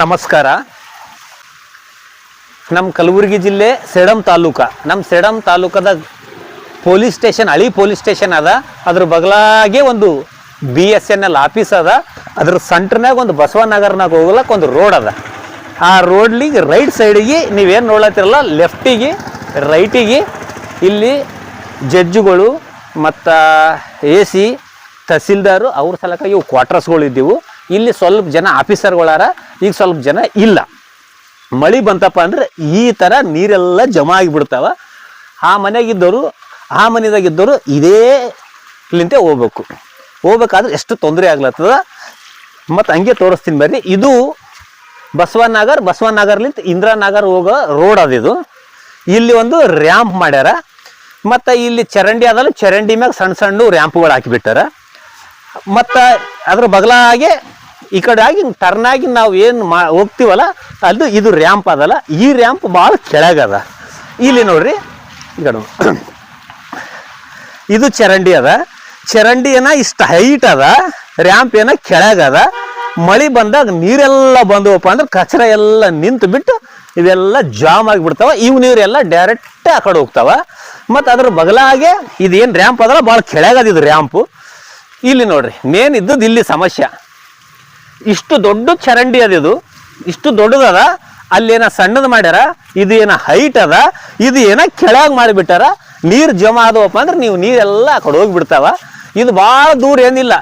ನಮಸ್ಕಾರ. ನಮ್ಮ ಕಲಬುರಗಿ ಜಿಲ್ಲೆ ಸೇಡಂ ತಾಲೂಕು. ನಮ್ಮ ಸೇಡಂ ತಾಲೂಕದ ಪೊಲೀಸ್ ಸ್ಟೇಷನ್, ಹಳಿ ಪೊಲೀಸ್ ಸ್ಟೇಷನ್ ಅದ. ಅದ್ರ ಬಗಲಾಗೆ ಒಂದು BSNL ಆಫೀಸ್ ಅದ. ಅದ್ರ ಸೆಂಟ್ರ್ನಾಗ ಒಂದು ಬಸವನಗರ್ನಾಗ ಹೋಗ್ಲಕ್ಕೆ ಒಂದು ರೋಡ್ ಅದ. ಆ ರೋಡ್ಲಿಗೆ ರೈಟ್ ಸೈಡಿಗೆ ನೀವೇನು ನೋಡ್ಲತ್ತಿರಲ್ಲ, ಲೆಫ್ಟಿಗೆ ರೈಟಿಗೆ ಇಲ್ಲಿ ಜಡ್ಜುಗಳು ಮತ್ತು AC ತಹಸೀಲ್ದಾರು ಅವ್ರ ಸಲಕ ಇವು ಕ್ವಾರ್ಟರ್ಸ್ಗಳು ಇದ್ದೀವು. ಇಲ್ಲಿ ಸ್ವಲ್ಪ ಜನ ಆಫೀಸರ್ಗಳಾರ, ಈಗ ಸ್ವಲ್ಪ ಜನ ಇಲ್ಲ. ಮಳೆ ಬಂತಪ್ಪ ಅಂದ್ರೆ ಈ ಥರ ನೀರೆಲ್ಲ ಜಮಾ ಆಗಿಬಿಡ್ತಾವ. ಆ ಮನೆಯಾಗಿದ್ದವರು ಆ ಮನೆದಾಗಿದ್ದವರು ಇದೇ ಇಲ್ಲಿಂತೆ ಹೋಗ್ಬೇಕಾದ್ರೆ ಎಷ್ಟು ತೊಂದರೆ ಆಗ್ಲತ್ತದ. ಮತ್ತು ಹಂಗೆ ತೋರಿಸ್ತೀನಿ ಬರ್ರಿ. ಇದು ಬಸವನಗರ್ಲಿಂತ ಇಂದಿರಾನಗರ್ ಹೋಗೋ ರೋಡ್ ಅದಿದು. ಇಲ್ಲಿ ಒಂದು ರ್ಯಾಂಪ್ ಮಾಡ್ಯಾರ. ಮತ್ತು ಇಲ್ಲಿ ಚರಂಡಿ ಅದಲ್ಲ, ಚರಂಡಿ ಮ್ಯಾಗ ಸಣ್ಣ ಸಣ್ಣ ರ್ಯಾಂಪ್ಗಳು ಹಾಕಿಬಿಟ್ಟಾರ. ಮತ್ತು ಅದ್ರ ಬಗಲಾಗೆ ಈ ಕಡೆ ಆಗಿ ಟರ್ನಾಗಿ ನಾವು ಏನು ಹೋಗ್ತೀವಲ್ಲ ಅದು ಇದು ರ್ಯಾಂಪ್ ಅದಲ್ಲ. ಈ ರ್ಯಾಂಪ್ ಭಾಳ ಕೆಳಗದ. ಇಲ್ಲಿ ನೋಡ್ರಿ, ಈ ಕಡೆ ಇದು ಚರಂಡಿ ಅದ. ಚರಂಡಿ ಏನ ಇಷ್ಟು ಹೈಟ್ ಅದ, ರ್ಯಾಂಪ್ ಏನ ಕೆಳಗದ. ಮಳೆ ಬಂದಾಗ ನೀರೆಲ್ಲ ಬಂದವಪ್ಪ ಅಂದ್ರೆ ಕಚರ ಎಲ್ಲ ನಿಂತು ಬಿಟ್ಟು ಇವೆಲ್ಲ ಜಾಮ್ ಆಗಿಬಿಡ್ತಾವ. ಇವು ನೀರೆಲ್ಲ ಡೈರೆಕ್ಟ್ ಆ ಕಡೆ ಹೋಗ್ತಾವ. ಮತ್ತು ಅದ್ರ ಬಗಲಾಗೆ ಇದೇನು ರ್ಯಾಂಪ್ ಅದಲ್ಲ, ಭಾಳ ಕೆಳಗದ ಇದು ರ್ಯಾಂಪು. ಇಲ್ಲಿ ನೋಡ್ರಿ, ಮೇನ್ ಇದ್ದದ್ದು ಇಲ್ಲಿ ಸಮಸ್ಯೆ. ಇಷ್ಟು ದೊಡ್ಡ ಚರಂಡಿ ಅದ, ಇದು ಇಷ್ಟು ದೊಡ್ಡದದ. ಅಲ್ಲೇನ ಸಣ್ಣದು ಮಾಡ್ಯಾರ, ಇದು ಏನ ಹೈಟ್ ಅದ, ಇದು ಏನ ಕೆಳಗೆ ಮಾಡಿಬಿಟ್ಟಾರ. ನೀರು ಜಮಾ ಆದವಪ್ಪ ಅಂದ್ರೆ ನೀವು ನೀರೆಲ್ಲ ಆ ಕಡೆ ಹೋಗಿಬಿಡ್ತಾವ. ಇದು ಭಾಳ ದೂರ ಏನಿಲ್ಲ.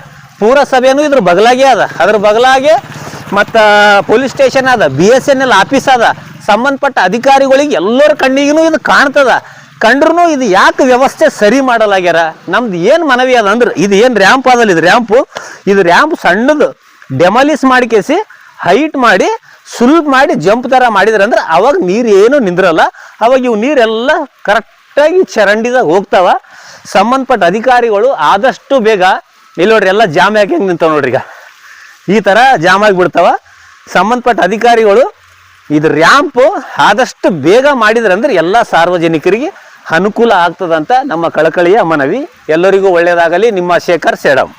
ಪುರಸಭೆನೂ ಇದ್ರ ಬಗಲಾಗೆ ಅದ. ಅದ್ರ ಬಗಲಾಗೆ ಮತ್ತು ಪೊಲೀಸ್ ಸ್ಟೇಷನ್ ಅದ, BSNL ಆಫೀಸ್ ಅದ. ಸಂಬಂಧಪಟ್ಟ ಅಧಿಕಾರಿಗಳಿಗೆ ಎಲ್ಲರ ಕಣ್ಣಿಗೂ ಇದು ಕಾಣ್ತದ. ಕಂಡ್ರು ಇದು ಯಾಕೆ ವ್ಯವಸ್ಥೆ ಸರಿ ಮಾಡಲಾಗ್ಯಾರ? ನಮ್ದು ಏನು ಮನವಿ ಅದ ಅಂದ್ರೆ, ಇದು ಏನು ರ್ಯಾಂಪ್ ಅದಲ್ಲ, ಇದು ರ್ಯಾಂಪ್ ಸಣ್ಣದು ಡೆಮಾಲಿಸ್ ಮಾಡಿಕೇಸಿ ಹೈಟ್ ಮಾಡಿ ಸುಲ್ಪ್ ಮಾಡಿ ಜಂಪ್ ಥರ ಮಾಡಿದ್ರೆ ಅಂದ್ರೆ ಅವಾಗ ನೀರು ಏನು ನಿಂದ್ರಲ್ಲ. ಅವಾಗ ಇವು ನೀರೆಲ್ಲ ಕರೆಕ್ಟಾಗಿ ಚರಂಡಿದಾಗ ಹೋಗ್ತಾವ. ಸಂಬಂಧಪಟ್ಟ ಅಧಿಕಾರಿಗಳು ಆದಷ್ಟು ಬೇಗ ಇಲ್ಲಿ ನೋಡ್ರಿ, ಎಲ್ಲ ಜಾಮ್ ಯಾಕೆ ಹೆಂಗೆ ನಿಂತಾವ ನೋಡ್ರಿ. ಈಗ ಈ ಥರ ಜಾಮ್ ಆಗಿಬಿಡ್ತಾವ. ಸಂಬಂಧಪಟ್ಟ ಅಧಿಕಾರಿಗಳು ಇದು ರ್ಯಾಂಪು ಆದಷ್ಟು ಬೇಗ ಮಾಡಿದ್ರೆ ಅಂದ್ರೆ ಎಲ್ಲ ಸಾರ್ವಜನಿಕರಿಗೆ ಅನುಕೂಲ ಆಗ್ತದಂತ ನಮ್ಮ ಕಳಕಳಿಯ ಮನವಿ. ಎಲ್ಲರಿಗೂ ಒಳ್ಳೆಯದಾಗಲಿ. ನಿಮ್ಮ ಶೇಖರ್ ಸೇಡಂ.